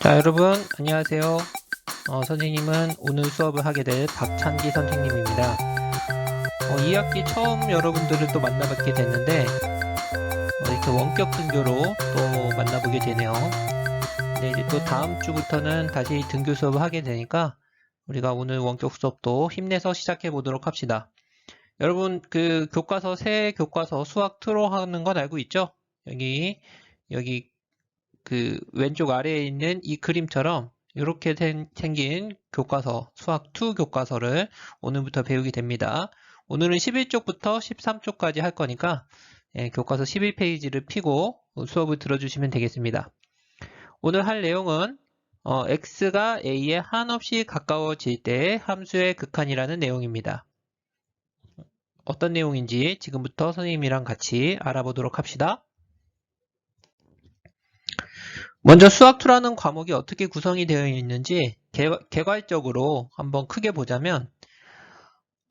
자, 여러분, 안녕하세요. 선생님은 오늘 수업을 하게 될 박찬기 선생님입니다. 2학기 처음 여러분들을 또 만나뵙게 됐는데, 이렇게 원격 등교로 또 만나보게 되네요. 네, 이제 또 다음 주부터는 다시 등교 수업을 하게 되니까, 우리가 오늘 원격 수업도 힘내서 시작해 보도록 합시다. 여러분, 그 교과서, 새 교과서 수학 투로 하는 건 알고 있죠? 여기 그 왼쪽 아래에 있는 이 그림처럼 이렇게 생긴 교과서, 수학 2 교과서를 오늘부터 배우게 됩니다. 오늘은 11쪽부터 13쪽까지 할 거니까 교과서 11페이지를 펴고 수업을 들어주시면 되겠습니다. 오늘 할 내용은 x가 a에 한없이 가까워질 때 함수의 극한이라는 내용입니다. 어떤 내용인지 지금부터 선생님이랑 같이 알아보도록 합시다. 먼저 수학2라는 과목이 어떻게 구성이 되어 있는지 개괄적으로 한번 크게 보자면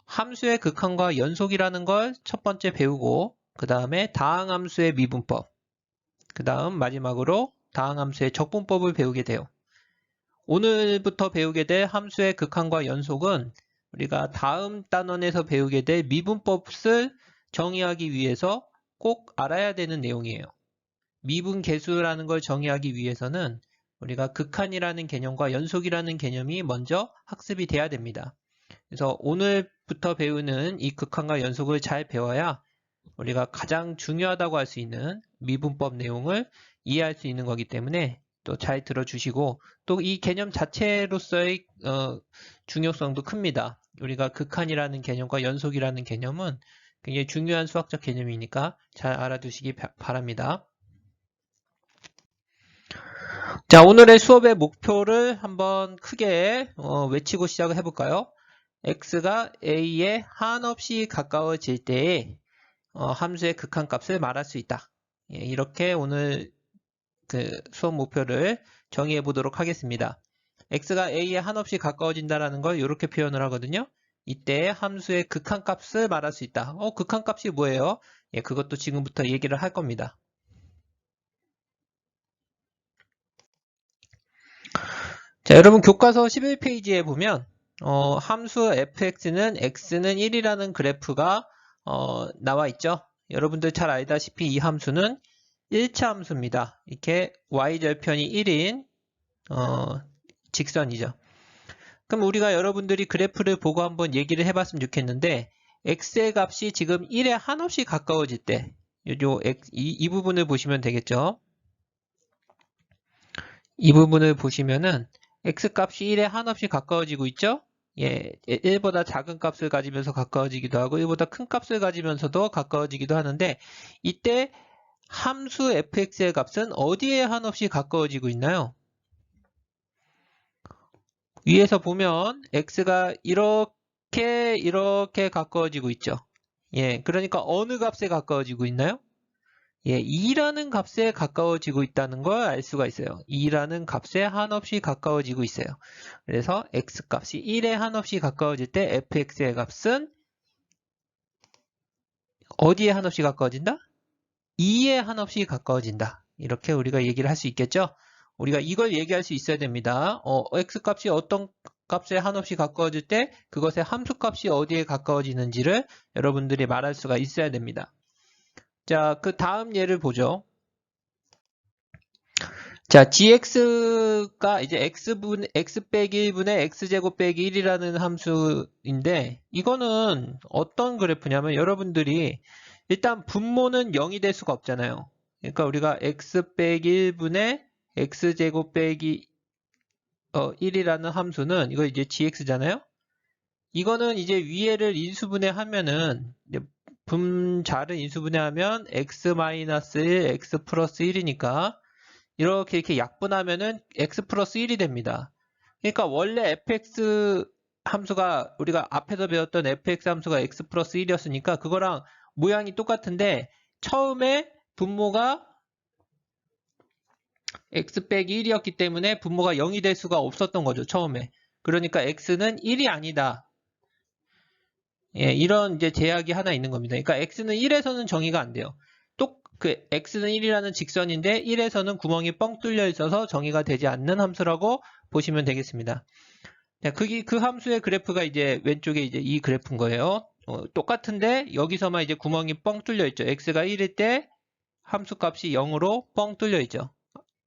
함수의 극한과 연속이라는 걸 첫 번째 배우고 그 다음에 다항함수의 미분법, 그 다음 마지막으로 다항함수의 적분법을 배우게 돼요. 오늘부터 배우게 될 함수의 극한과 연속은 우리가 다음 단원에서 배우게 될 미분법을 정의하기 위해서 꼭 알아야 되는 내용이에요. 미분계수라는 걸 정의하기 위해서는 우리가 극한이라는 개념과 연속이라는 개념이 먼저 학습이 돼야 됩니다. 그래서 오늘부터 배우는 이 극한과 연속을 잘 배워야 우리가 가장 중요하다고 할 수 있는 미분법 내용을 이해할 수 있는 거기 때문에 또 잘 들어주시고 또 이 개념 자체로서의 중요성도 큽니다. 우리가 극한이라는 개념과 연속이라는 개념은 굉장히 중요한 수학적 개념이니까 잘 알아두시기 바랍니다. 자, 오늘의 수업의 목표를 한번 크게 외치고 시작을 해볼까요? x가 a에 한없이 가까워질 때에 함수의 극한값을 말할 수 있다. 예, 이렇게 오늘 그 수업 목표를 정의해 보도록 하겠습니다. x가 a에 한없이 가까워진다라는 걸 이렇게 표현을 하거든요. 이때 함수의 극한값을 말할 수 있다. 극한값이 뭐예요? 예, 그것도 지금부터 얘기를 할 겁니다. 자, 여러분 교과서 11페이지에 보면 함수 fx는 x는 1이라는 그래프가 나와 있죠. 여러분들 잘 알다시피 이 함수는 1차 함수입니다. 이렇게 y절편이 1인 직선이죠. 그럼 우리가 여러분들이 그래프를 보고 한번 얘기를 해봤으면 좋겠는데 x의 값이 지금 1에 한없이 가까워질 때 이 부분을 보시면 되겠죠. 이 부분을 보시면은 x값이 1에 한없이 가까워지고 있죠? 예, 1보다 작은 값을 가지면서 가까워지기도 하고 1보다 큰 값을 가지면서도 가까워지기도 하는데 이때 함수 fx의 값은 어디에 한없이 가까워지고 있나요? 위에서 보면 x가 이렇게 가까워지고 있죠. 예, 그러니까 어느 값에 가까워지고 있나요? 예, 2라는 값에 가까워지고 있다는 걸 알 수가 있어요. 2라는 값에 한없이 가까워지고 있어요. 그래서 x값이 1에 한없이 가까워질 때 fx의 값은 어디에 한없이 가까워진다? 2에 한없이 가까워진다. 이렇게 우리가 얘기를 할 수 있겠죠? 우리가 이걸 얘기할 수 있어야 됩니다. x값이 어떤 값에 한없이 가까워질 때 그것의 함수값이 어디에 가까워지는지를 여러분들이 말할 수가 있어야 됩니다. 자, 그 다음 예를 보죠. 자, gx가 이제 x 빼기 1분의 x제곱 빼기 1이라는 함수인데 이거는 어떤 그래프냐면 여러분들이 일단 분모는 0이 될 수가 없잖아요. 그러니까 우리가 x 빼기 1분의 x제곱 빼기 1이라는 함수는 이거 이제 gx잖아요. 이거는 이제 위에를 인수분해하면은 분자를 인수분해하면 x-1, x 플러스 1이니까 이렇게 약분하면은 x 플러스 1이 됩니다. 그러니까 원래 fx 함수가 우리가 앞에서 배웠던 fx 함수가 x 플러스 1이었으니까 그거랑 모양이 똑같은데 처음에 분모가 x 빼기 1이었기 때문에 분모가 0이 될 수가 없었던 거죠. 처음에. 그러니까 x는 1이 아니다. 예, 이런 이제 제약이 하나 있는 겁니다. 그러니까 x는 1에서는 정의가 안 돼요. 그 x는 1이라는 직선인데 1에서는 구멍이 뻥 뚫려 있어서 정의가 되지 않는 함수라고 보시면 되겠습니다. 자, 그 함수의 그래프가 이제 왼쪽에 이제 이 그래프인 거예요. 똑같은데 여기서만 이제 구멍이 뻥 뚫려 있죠. x가 1일 때 함수 값이 0으로 뻥 뚫려 있죠.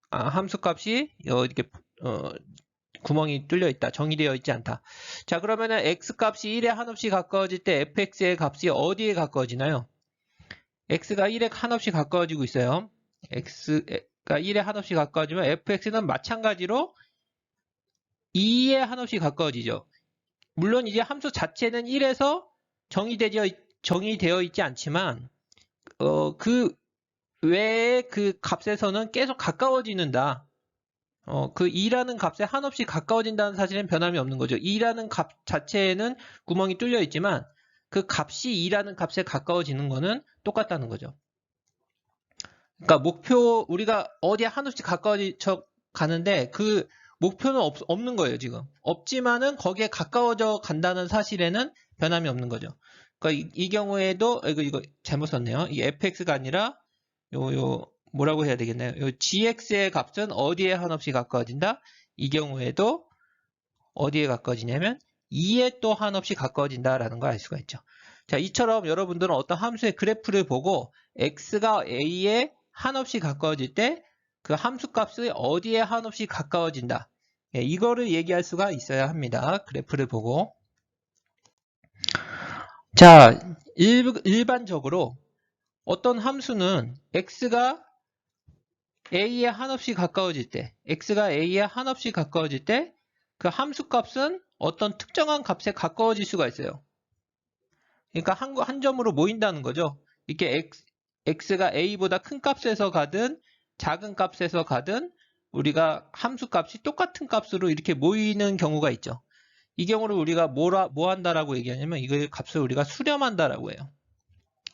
함수 값이 이렇게 구멍이 뚫려 있다. 정의되어 있지 않다. 자, 그러면은 x 값이 1에 한없이 가까워질 때 fx의 값이 어디에 가까워지나요? x가 1에 한없이 가까워지고 있어요. x가 1에 한없이 가까워지면 fx는 마찬가지로 2에 한없이 가까워지죠. 물론 이제 함수 자체는 1에서 정의되어 있지 않지만 그 외에 그 값에서는 계속 가까워지는다. 그 2라는 값에 한없이 가까워진다는 사실은 변함이 없는 거죠. 2라는 값 자체에는 구멍이 뚫려 있지만 그 값이 2라는 값에 가까워지는 거는 똑같다는 거죠. 그러니까 우리가 어디에 한없이 가까워져 가는데 그 목표는 없는 거예요, 지금. 없지만은 거기에 가까워져 간다는 사실에는 변함이 없는 거죠. 그러니까 이 경우에도, 이거 잘못 썼네요. 이 fx가 아니라, 뭐라고 해야 되겠나요? 요 gx의 값은 어디에 한없이 가까워진다? 이 경우에도 어디에 가까워지냐면 2에 또 한없이 가까워진다라는 걸 알 수가 있죠. 자, 이처럼 여러분들은 어떤 함수의 그래프를 보고 x가 a에 한없이 가까워질 때 그 함수 값이 어디에 한없이 가까워진다. 예, 이거를 얘기할 수가 있어야 합니다. 그래프를 보고. 자, 일반적으로 어떤 함수는 x가 a에 한없이 가까워질 때, 그 함수 값은 어떤 특정한 값에 가까워질 수가 있어요. 그러니까 한 점으로 모인다는 거죠. 이렇게 x가 a보다 큰 값에서 가든 작은 값에서 가든 우리가 함수 값이 똑같은 값으로 이렇게 모이는 경우가 있죠. 이 경우를 우리가 뭐 한다라고 얘기하냐면 이거의 값을 우리가 수렴한다라고 해요.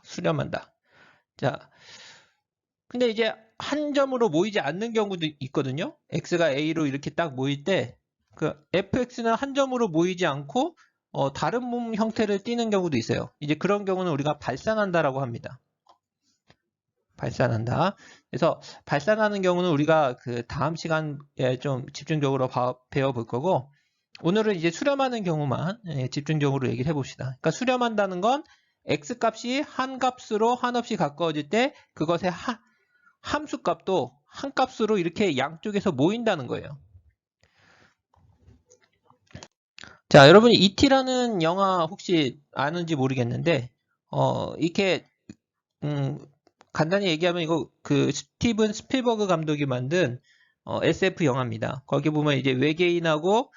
수렴한다. 자, 근데 이제 한 점으로 모이지 않는 경우도 있거든요. x가 a로 이렇게 딱 모일 때 그 fx는 한 점으로 모이지 않고 다른 몸 형태를 띠는 경우도 있어요. 이제 그런 경우는 우리가 발산한다라고 합니다. 발산한다. 그래서 발산하는 경우는 우리가 그 다음 시간에 좀 집중적으로 배워볼 거고 오늘은 이제 수렴하는 경우만 집중적으로 얘기를 해봅시다. 그러니까 수렴한다는 건 x값이 한 값으로 한없이 가까워질 때 그것의 함수 값도 한 값으로 이렇게 양쪽에서 모인다는 거예요. 자, 여러분이 E.T.라는 영화 혹시 아는지 모르겠는데 이렇게 간단히 얘기하면 이거 그 스티븐 스필버그 감독이 만든 SF 영화입니다. 거기 보면 이제 외계인하고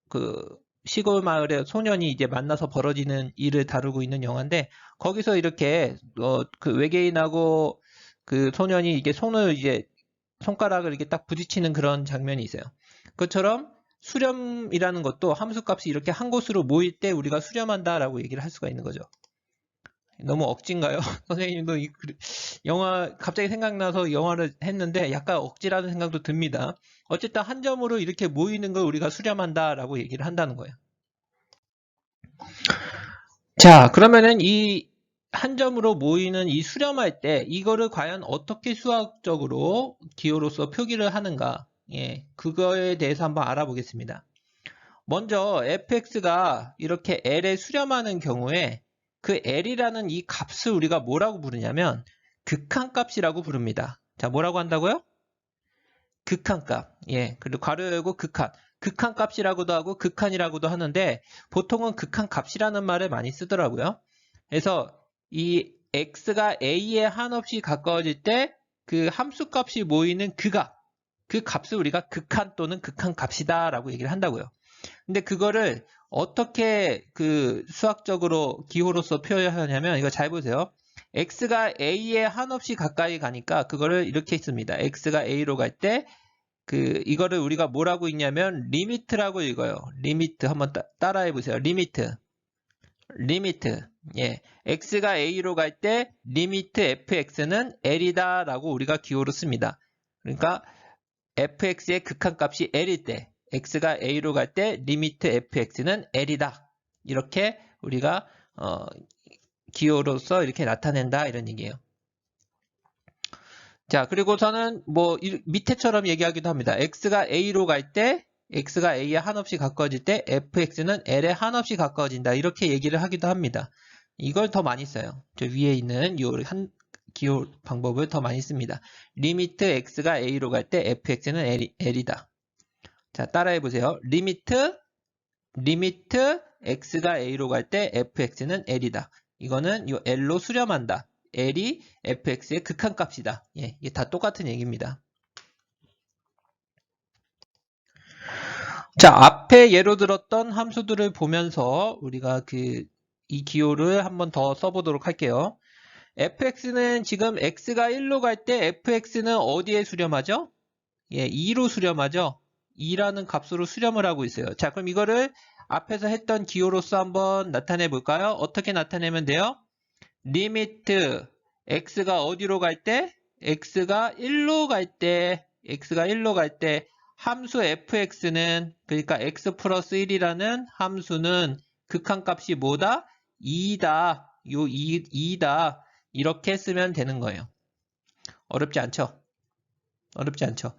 그 시골 마을의 소년이 이제 만나서 벌어지는 일을 다루고 있는 영화인데 거기서 이렇게 그 외계인하고 그 소년이 이게 손가락을 이렇게 딱 부딪히는 그런 장면이 있어요. 그것처럼 수렴이라는 것도 함수값이 이렇게 한 곳으로 모일 때 우리가 수렴한다라고 얘기를 할 수가 있는 거죠. 너무 억지인가요? 선생님도 영화 갑자기 생각나서 영화를 했는데 약간 억지라는 생각도 듭니다. 어쨌든 한 점으로 이렇게 모이는 걸 우리가 수렴한다라고 얘기를 한다는 거예요. 자, 그러면은 이 한 점으로 모이는 이 수렴할 때 이거를 과연 어떻게 수학적으로 기호로서 표기를 하는가? 예, 그거에 대해서 한번 알아보겠습니다. 먼저 fx가 이렇게 l에 수렴하는 경우에 그 l이라는 이 값을 우리가 뭐라고 부르냐면 극한값이라고 부릅니다. 자, 뭐라고 한다고요? 극한값. 예, 그리고 괄호 열고 극한. 극한값이라고도 하고 극한이라고도 하는데 보통은 극한값이라는 말을 많이 쓰더라고요. 그래서 이 x가 a에 한없이 가까워질 때 그 함수값이 모이는 그 값을 우리가 극한 또는 극한값이다 라고 얘기를 한다고요. 근데 그거를 어떻게 그 수학적으로 기호로서 표현하냐면 이거 잘 보세요. x가 a에 한없이 가까이 가니까 그거를 이렇게 씁니다. x가 a로 갈 때 이거를 우리가 뭐라고 읽냐면 리미트라고 읽어요. 리미트 한번 따라해 보세요. 리미트. 예. x가 a로 갈 때 리미트 fx는 l이다 라고 우리가 기호로 씁니다. 그러니까 fx의 극한값이 l일 때 x가 a로 갈 때 리미트 fx는 l이다. 이렇게 우리가 기호로서 이렇게 나타낸다 이런 얘기예요. 자, 그리고서는 뭐 밑에처럼 얘기하기도 합니다. x가 a로 갈 때, x가 a에 한없이 가까워질 때 fx는 l에 한없이 가까워진다. 이렇게 얘기를 하기도 합니다. 이걸 더 많이 써요. 저 위에 있는 요 기호 방법을 더 많이 씁니다. 리미트 x가 a로 갈 때 fx는 l이다. 자, 따라해 보세요. 리미트 x가 a로 갈 때 fx는 l이다. 이거는 요 l로 수렴한다. l이 fx의 극한값이다. 예, 이게 다 똑같은 얘기입니다. 자, 앞에 예로 들었던 함수들을 보면서 우리가 이 기호를 한번 더 써보도록 할게요. fx는 지금 x가 1로 갈 때 fx는 어디에 수렴하죠? 예, 2로 수렴하죠? 2라는 값으로 수렴을 하고 있어요. 자, 그럼 이거를 앞에서 했던 기호로서 한번 나타내 볼까요? 어떻게 나타내면 돼요? 리미트 x가 어디로 갈 때? x가 1로 갈 때 함수 fx는 그러니까 x 플러스 1이라는 함수는 극한값이 뭐다? 2다. 요 2다. 이렇게 쓰면 되는 거예요. 어렵지 않죠? 어렵지 않죠?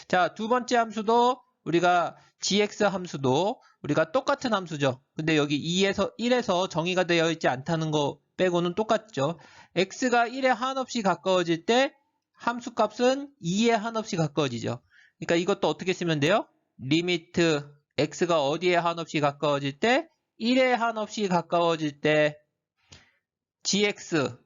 자, 두 번째 함수도 우리가 gx 함수도 우리가 똑같은 함수죠. 근데 여기 2에서 1에서 정의가 되어 있지 않다는 거 빼고는 똑같죠. x가 1에 한없이 가까워질 때 함수 값은 2에 한없이 가까워지죠. 그러니까 이것도 어떻게 쓰면 돼요? 리미트 x가 어디에 한없이 가까워질 때 1에 한없이 가까워질 때 gx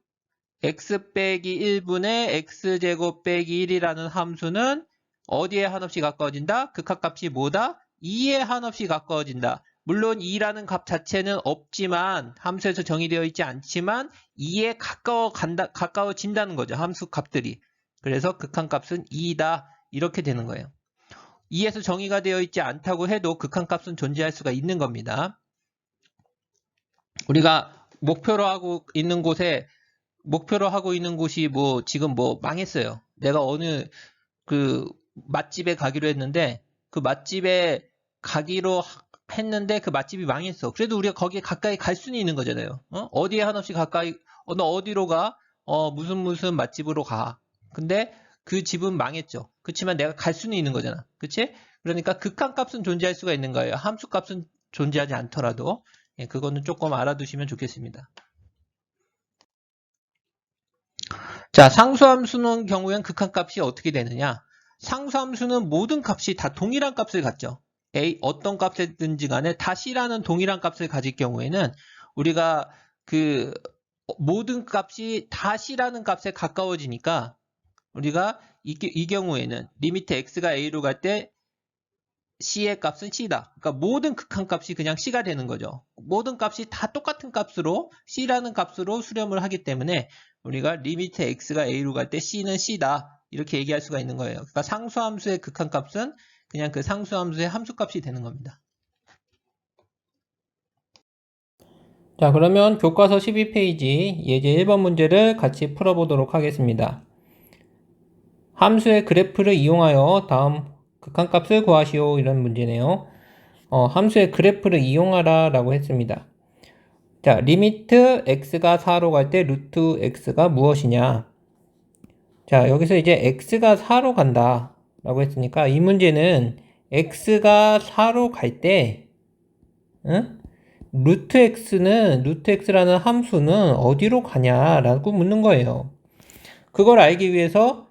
x 빼기 1분의 x제곱 빼기 1이라는 함수는 어디에 한없이 가까워진다? 극한값이 뭐다? 2에 한없이 가까워진다. 물론 2라는 값 자체는 없지만 함수에서 정의되어 있지 않지만 2에 가까워진다는 거죠. 함수 값들이. 그래서 극한값은 2다. 이렇게 되는 거예요. 2에서 정의가 되어 있지 않다고 해도 극한값은 존재할 수가 있는 겁니다. 우리가 목표로 하고 있는 곳이 뭐 지금 뭐 망했어요. 내가 어느 맛집에 가기로 했는데 그 맛집에 가기로 했는데 그 맛집이 망했어. 그래도 우리가 거기에 가까이 갈 수는 있는 거잖아요. 어디에 한없이 가까이 너 어디로 가? 무슨 맛집으로 가. 근데 그 집은 망했죠. 그렇지만 내가 갈 수는 있는 거잖아. 그치? 그러니까 극한값은 존재할 수가 있는 거예요. 함수값은 존재하지 않더라도. 예, 그거는 조금 알아두시면 좋겠습니다. 자, 상수함수는 경우엔 극한값이 어떻게 되느냐? 상수함수는 모든 값이 다 동일한 값을 갖죠. A 어떤 값이든지 간에 다 C라는 동일한 값을 가질 경우에는 우리가 모든 값이 다 C라는 값에 가까워지니까 우리가 이 경우에는 리미트 x가 a로 갈 때 C의 값은 C다. 그러니까 모든 극한값이 그냥 C가 되는 거죠. 모든 값이 다 똑같은 값으로 C라는 값으로 수렴을 하기 때문에 우리가 리미트 x가 a로 갈 때 C는 C다. 이렇게 얘기할 수가 있는 거예요. 그러니까 상수함수의 극한값은 그냥 그 상수함수의 함수값이 되는 겁니다. 자, 그러면 교과서 12페이지 예제 1번 문제를 같이 풀어보도록 하겠습니다. 함수의 그래프를 이용하여 다음 극한값을 구하시오. 이런 문제네요. 함수의 그래프를 이용하라 라고 했습니다. 자, 리미트 x가 4로 갈 때 루트 x가 무엇이냐? 자, 여기서 이제 x가 4로 간다 라고 했으니까 이 문제는 x가 4로 갈 때 루트 x라는 함수는 어디로 가냐라고 묻는 거예요. 그걸 알기 위해서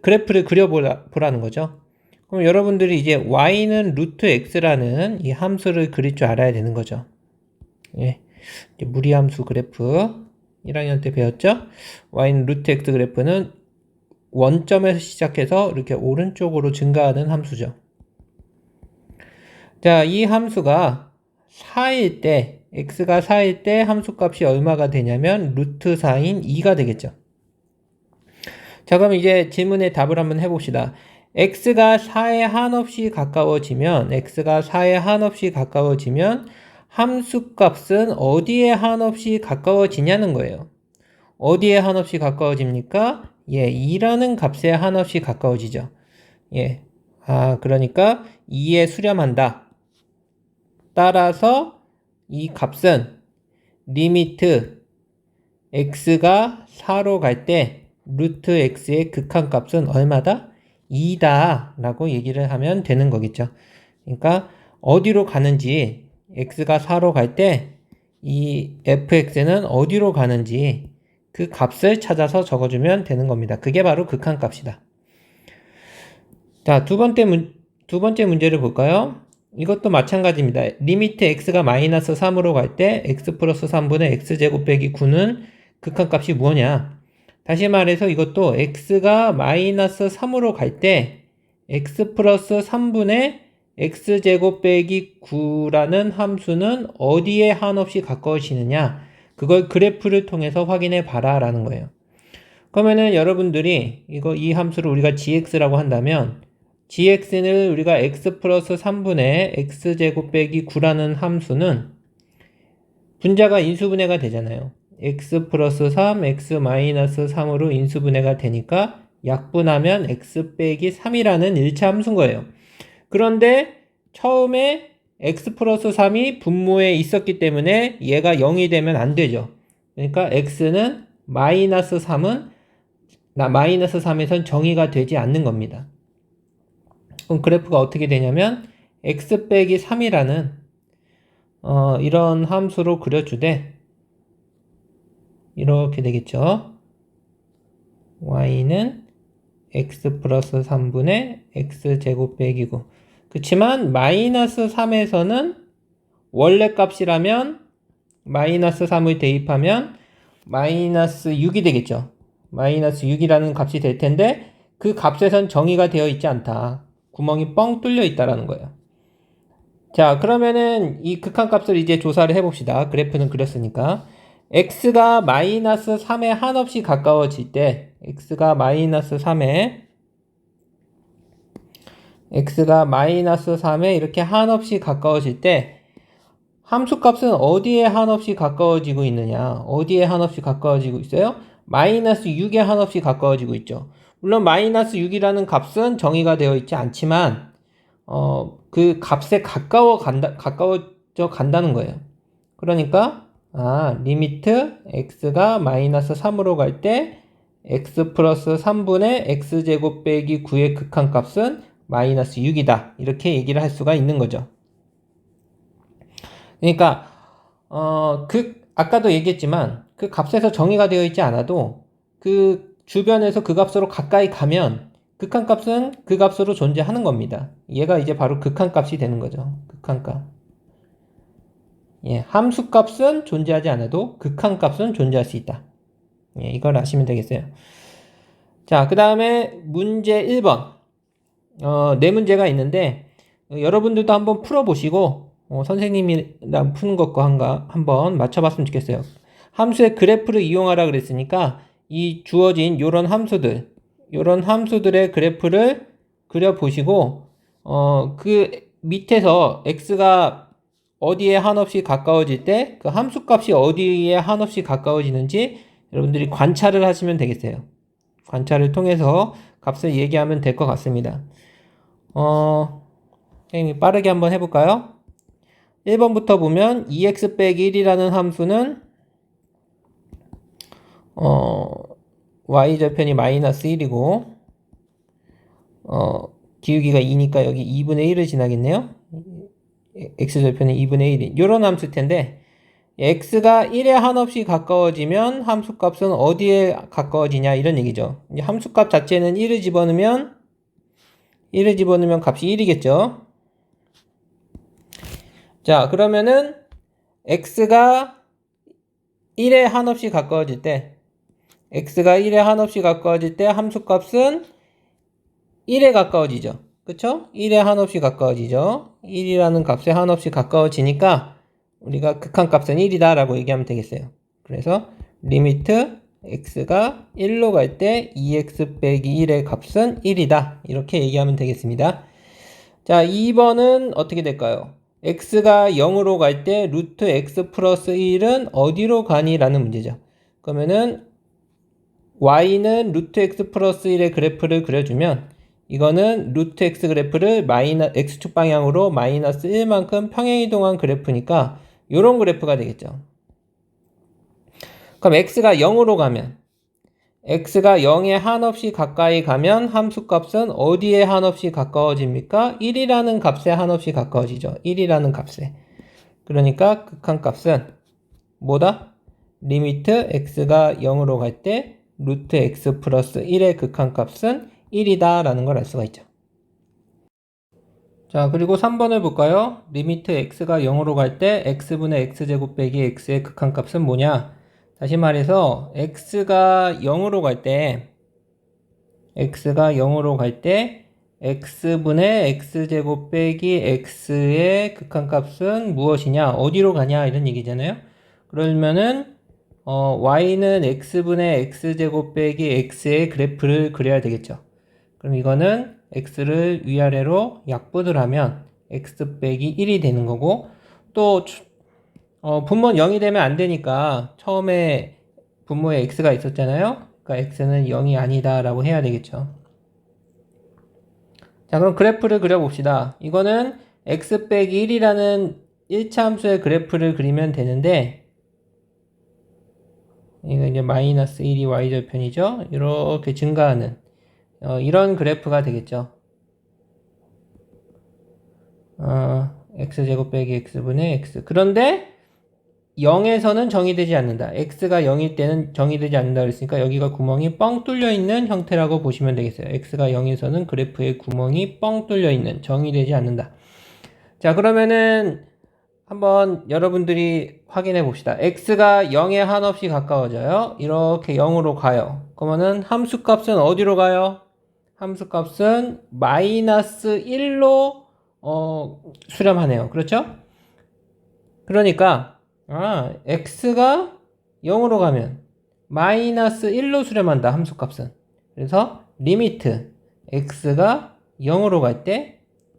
그래프를 그려보라는 거죠. 그럼 여러분들이 이제 y는 루트 x라는 이 함수를 그릴 줄 알아야 되는 거죠. 예. 무리함수 그래프 1학년 때 배웠죠? y는 루트 x 그래프는 원점에서 시작해서 이렇게 오른쪽으로 증가하는 함수죠. 자, 이 함수가 4일 때 x가 4일 때 함수값이 얼마가 되냐면 루트 4인 2가 되겠죠. 자, 그럼 이제 질문에 답을 한번 해봅시다. x가 4에 한없이 가까워지면 함수값은 어디에 한없이 가까워지냐는 거예요. 어디에 한없이 가까워집니까? 예, 2라는 값에 한없이 가까워지죠. 예. 그러니까 2에 수렴한다. 따라서 이 값은 리미트 x가 4로 갈 때 루트 x의 극한값은 얼마다? 2다 라고 얘기를 하면 되는 거겠죠. 그러니까 어디로 가는지 x가 4로 갈 때 이 fx는 어디로 가는지 그 값을 찾아서 적어주면 되는 겁니다. 그게 바로 극한값이다. 자, 두 번째 문제를 볼까요? 이것도 마찬가지입니다. 리미트 x가 마이너스 3으로 갈 때 x 플러스 3분의 x제곱 빼기 9는 극한값이 뭐냐? 다시 말해서 이것도 x가 마이너스 3으로 갈 때 x 플러스 3분의 x제곱 빼기 9라는 함수는 어디에 한없이 가까워지느냐? 그걸 그래프를 통해서 확인해 봐라 라는 거예요. 그러면은 여러분들이 이 함수를 우리가 gx라고 한다면 gx를 우리가 x 플러스 3분의 x제곱 빼기 9라는 함수는 분자가 인수분해가 되잖아요. x 플러스 3, x 마이너스 3으로 인수분해가 되니까 약분하면 x 빼기 3이라는 1차 함수인 거예요. 그런데 처음에 x 플러스 3이 분모에 있었기 때문에 얘가 0이 되면 안 되죠. 그러니까 x는 마이너스 3에선 정의가 되지 않는 겁니다. 그럼 그래프가 어떻게 되냐면 x 빼기 3이라는 이런 함수로 그려주되 이렇게 되겠죠. y는 x 플러스 3분의 x제곱 빼기 9. 그렇지만 마이너스 3에서는 원래 값이라면 마이너스 3을 대입하면 마이너스 6이 되겠죠. 마이너스 6이라는 값이 될 텐데 그 값에선 정의가 되어 있지 않다. 구멍이 뻥 뚫려 있다라는 거예요. 자, 그러면은 이 극한값을 이제 조사를 해봅시다. 그래프는 그렸으니까. x가 마이너스 3에 한없이 가까워질 때 x가 마이너스 3에 이렇게 한없이 가까워질 때 함수값은 어디에 한없이 가까워지고 있느냐? 어디에 한없이 가까워지고 있어요? 마이너스 6에 한없이 가까워지고 있죠. 물론 마이너스 6이라는 값은 정의가 되어 있지 않지만 그 값에 가까워져 간다는 거예요. 그러니까 리미트 x가 마이너스 3으로 갈 때 x 플러스 3분의 x제곱 빼기 9의 극한값은 마이너스 6이다. 이렇게 얘기를 할 수가 있는 거죠. 그러니까 아까도 얘기했지만 그 값에서 정의가 되어 있지 않아도 그 주변에서 그 값으로 가까이 가면 극한값은 그 값으로 존재하는 겁니다. 얘가 이제 바로 극한값이 되는 거죠. 극한값. 예, 함수값은 존재하지 않아도 극한값은 존재할 수 있다. 예, 이걸 아시면 되겠어요. 자, 그 다음에 문제 1번. 네 문제가 있는데 여러분들도 한번 풀어보시고 선생님이랑 푸는 것과 한번 맞춰봤으면 좋겠어요. 함수의 그래프를 이용하라 그랬으니까 이 주어진 요런 함수들의 그래프를 그려보시고 그 밑에서 x가 어디에 한없이 가까워질 때 그 함수값이 어디에 한없이 가까워지는지 여러분들이 관찰을 하시면 되겠어요. 관찰을 통해서 값을 얘기하면 될 것 같습니다. 선생님이 빠르게 한번 해볼까요? 1번부터 보면 2x 빼기 1이라는 함수는 y절편이 마이너스 1이고 기울기가 2니까 여기 2분의 1을 지나겠네요. x절편은 2분의 1이 요런 함수일 텐데 x가 1에 한없이 가까워지면 함수값은 어디에 가까워지냐 이런 얘기죠. 함수값 자체는 1을 집어넣으면 값이 1이겠죠. 자, 그러면은 x가 1에 한없이 가까워질 때 함수값은 1에 가까워지죠. 그쵸? 1에 한없이 가까워지죠. 1이라는 값에 한없이 가까워지니까 우리가 극한값은 1이다 라고 얘기하면 되겠어요. 그래서 리미트 x가 1로 갈 때 2x 빼기 1의 값은 1이다. 이렇게 얘기하면 되겠습니다. 자, 2번은 어떻게 될까요? x가 0으로 갈 때 루트 x 플러스 1은 어디로 가니? 라는 문제죠. 그러면은 y는 루트 x 플러스 1의 그래프를 그려주면 이거는 루트 x 그래프를 x축 방향으로 마이너스 1만큼 평행이동한 그래프니까 요런 그래프가 되겠죠. 그럼 x가 0으로 가면 x가 0에 한없이 가까이 가면 함수값은 어디에 한없이 가까워집니까? 1이라는 값에 한없이 가까워지죠. 1이라는 값에. 그러니까 극한값은 뭐다? 리미트 x가 0으로 갈 때 루트 x 플러스 1의 극한값은 1이다 라는 걸 알 수가 있죠. 자, 그리고 3번을 볼까요? 리미트 x가 0으로 갈 때 x분의 x제곱 빼기 x의 극한값은 뭐냐? 다시 말해서 x가 0으로 갈 때 x분의 x제곱 빼기 x의 극한값은 무엇이냐? 어디로 가냐? 이런 얘기잖아요. 그러면은 y는 x분의 x제곱 빼기 x의 그래프를 그려야 되겠죠. 그럼 이거는 x를 위아래로 약분을 하면 x 빼기 1이 되는 거고, 또 분모는 0이 되면 안 되니까 처음에 분모에 x가 있었잖아요. 그러니까 x는 0이 아니다 라고 해야 되겠죠. 자, 그럼 그래프를 그려봅시다. 이거는 x 빼기 1이라는 1차 함수의 그래프를 그리면 되는데, 이거 이제 마이너스 1이 y절편이죠. 이렇게 증가하는 이런 그래프가 되겠죠. x제곱 빼기 x분의 x. 그런데 0에서는 정의되지 않는다. x가 0일 때는 정의되지 않는다 그랬으니까 여기가 구멍이 뻥 뚫려 있는 형태라고 보시면 되겠어요. x가 0에서는 그래프에 구멍이 뻥 뚫려 있는, 정의되지 않는다. 자, 그러면은 한번 여러분들이 확인해 봅시다. x가 0에 한없이 가까워져요. 이렇게 0으로 가요. 그러면은 함수값은 어디로 가요? 함수값은 마이너스 1로 수렴하네요. 그렇죠? 그러니까 x가 0으로 가면 마이너스 1로 수렴한다. 함수값은. 그래서 리미트 x가 0으로 갈 때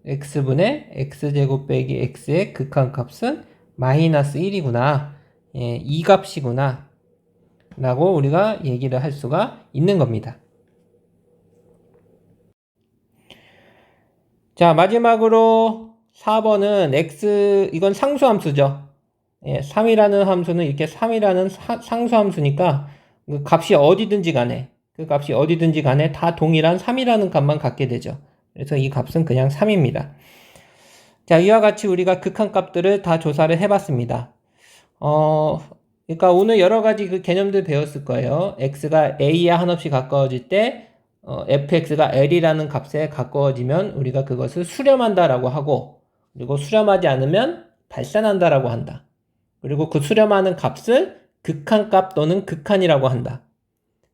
x분의 x제곱 빼기 x의 극한값은 마이너스 1이구나. 예, 이 값이구나. 라고 우리가 얘기를 할 수가 있는 겁니다. 자, 마지막으로 4번은 x, 이건 상수함수죠. 예, 3이라는 함수는 이렇게 3이라는 상수함수니까 그 값이 어디든지 간에 다 동일한 3이라는 값만 갖게 되죠. 그래서 이 값은 그냥 3입니다. 자, 이와 같이 우리가 극한값들을 다 조사를 해봤습니다. 그러니까 오늘 여러 가지 그 개념들 배웠을 거예요. x가 a에 한없이 가까워질 때 fx가 l이라는 값에 가까워지면 우리가 그것을 수렴한다라고 하고, 그리고 수렴하지 않으면 발산한다라고 한다. 그리고 그 수렴하는 값을 극한값 또는 극한이라고 한다.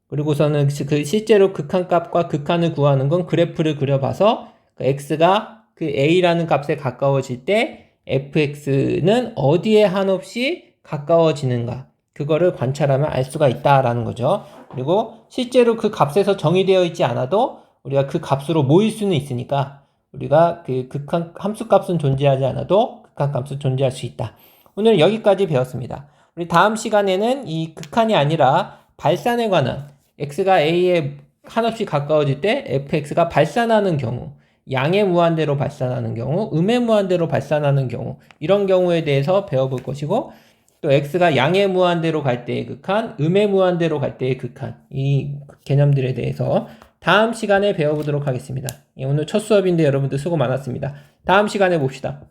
그리고서는 그 실제로 극한값과 극한을 구하는 건 그래프를 그려봐서 그 x가 그 a라는 값에 가까워질 때 fx는 어디에 한없이 가까워지는가, 그거를 관찰하면 알 수가 있다라는 거죠. 그리고 실제로 그 값에서 정의되어 있지 않아도 우리가 그 값으로 모일 수는 있으니까 우리가 그 극한 함수값은 존재하지 않아도 극한값은 존재할 수 있다. 오늘 여기까지 배웠습니다. 우리 다음 시간에는 이 극한이 아니라 발산에 관한, x가 a에 한없이 가까워질 때 fx가 발산하는 경우, 양의 무한대로 발산하는 경우, 음의 무한대로 발산하는 경우, 이런 경우에 대해서 배워볼 것이고, 또 x가 양의 무한대로 갈 때의 극한, 음의 무한대로 갈 때의 극한, 이 개념들에 대해서 다음 시간에 배워보도록 하겠습니다. 오늘 첫 수업인데 여러분들 수고 많았습니다. 다음 시간에 봅시다.